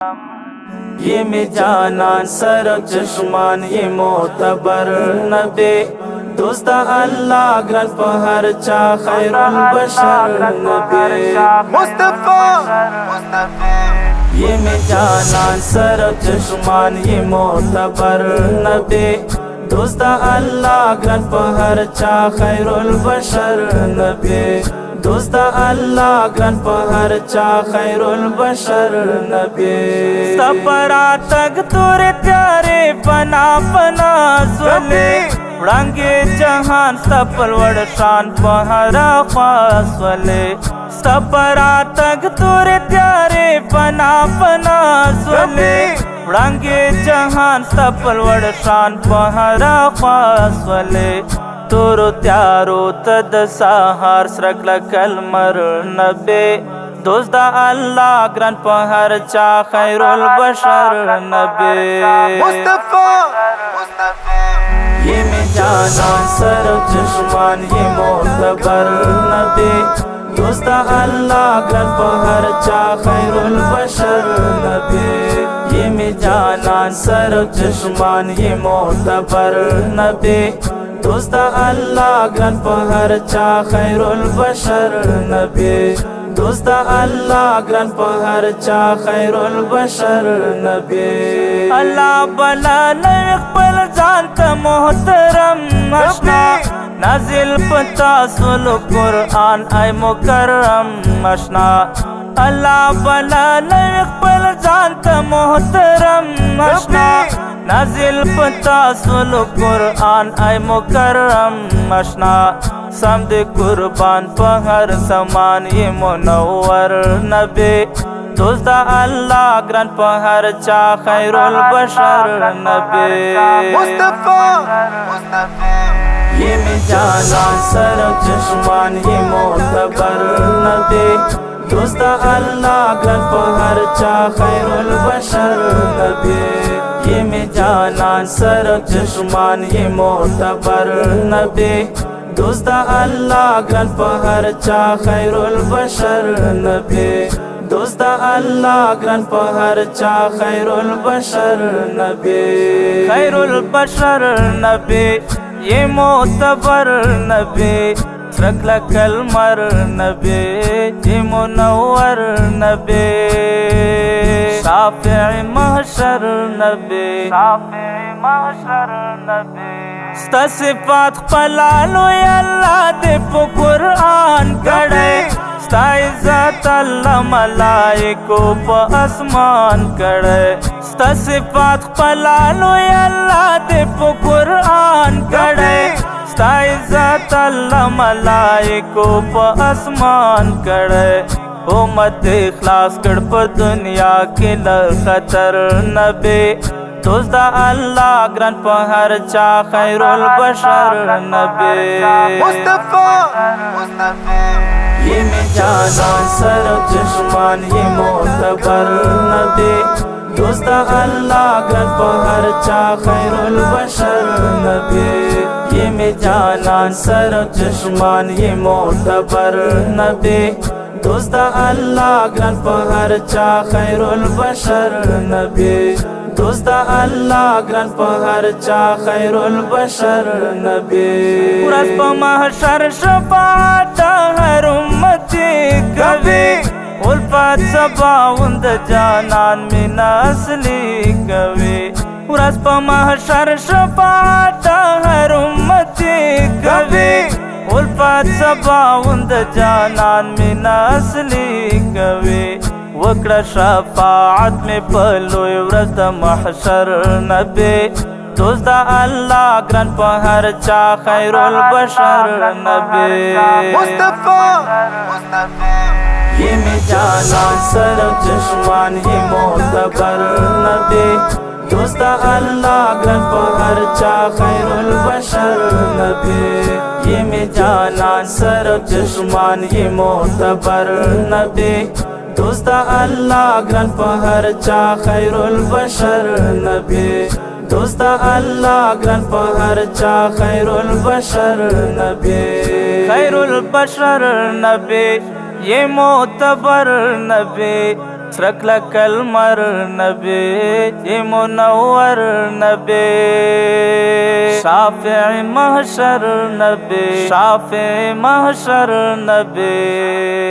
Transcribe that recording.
ये में जानान सर चश्मान ये मोतबर नबी दोस्ता अल्लाह ग्रन पहर चा खैरुल बशर नबी मुस्तफा ये में जानान सर चश्मान ये मोतबर नबी दोस्ता अल्लाह ग्रन पहर चा खैरुल बशर नबी दोस्ता अल्लाह ग्रन पहर चा खैरुल बशर नबी सपरा तक तोरे प्यारे पना पना सोले उड़ांगे जहान सफल वड़ शान पहरा खास वाले सपरा तक तोरे प्यारे पना पना सोले उड़ांगे जहान सफल वड़ शान पहरा खास वाले तोरो त्यारो तद सहार सरकला कलमर नबी दोस्ता अल्लाह ग्रन पहर चा खैरुल बशर नबी मुस्तफा ये में जानान सर चश्मान ये मोतबर नबी दोस्ता अल्लाह ग्रन पहर चा खैरुल बशर नबी ये में जानान सर चश्मान ये मोतबर नबी दोस्ता अल्लाह ग्रन पहर चा खैरुल बशर नबी दोस्ता अल्लाह ग्रन पहर चा खैरुल बशर नबी अल्लाह बला नकबल जानता मोहतरम मशना नाजिल पता सुल कुरान आय मुकर्रम मशना अल्लाह बला नकबल जानता मोहतरम मशना नाजिल पता सुल कुरान आय मुकर्रम मशना समद कुर्बान पहर समान ये मुनव्वर नबी दोस्ता अल्लाह ग्रन पहर चा खैरुल बशर नबी मुस्तफा ये में जानान सर चश्मान ये मोतबर नबी दोस्ता अल्लाह ग्रन पहर चा खैरुल बशर नबी ये में जानान सर चश्मान ये मोतबर नबी दोस्ता अल्लाह ग्रन पहर चा खैरुल बशर नबी दोस्ता अल्लाह ग्रन पहर चा खैरुल बशर नबी खैरुल बशर नबी ये मोतबर नबी रखला कलमर नबी ये मुनव्वर नबी शाफ़िई महशर नबी शाफ़िई महशर नबी स्ता सिफात पलालो अल्लाह दे कुरान कड़े स्ता इज़्ज़त अल्लाह मलाइको प आसमान कड़े स्ता सिफात पलालो अल्लाह दे कुरान कड़े स्ता इज़्ज़त अल्लाह मलाइको प आसमान कड़े उम्मत इखलास कड़ प दुनिया के खतर नबी दोस्ता अल्लाह ग्रन पहर चा खैरुल बशर नबी मुस्तफा ये में जानान सर चश्मान ये मोतबर नबी दोस्ता अल्लाह ग्रन पहर चा खैरुल बशर नबी ये में जानान सर चश्मान ये मोतबर नबी दोस्ता अल्लाह ग्रन पहर चा खैरुल बशर नबी दोस्ता अल्लाह ग्रन पहर चा खैरुल बशर नबी पुरस प महशर शफाअत हर उम्मती कभी उल्फत सबाउंद जानान में असली कभी पुरस प महशर शफाअत हर उम्मती कभी उल्फत सबाउंद जानान में असली कभी वकड़ा शफाअत में पलोय व्रत महशर नबी दोस्ता अल्लाह ग्रन पहर चा खैरुल बशर नबी मुस्तफा ये में जानान सर चश्मान ये मोतबर नबी दोस्ता अल्लाह ग्रन पहर चा खैरुल बशर नबी ये में जानान सर चश्मान ये मोतबर नबी दोस्ता अल्लाह ग्रन पहर चा खैरुल बशर नबी दोस्ता अल्लाह ग्रन पहर चा खैरुल बशर नबी खैरुल बशर नबी ये मोतबर नबी سرك المر نبي منور نبي شافع محشر نبي شافع محشر نبي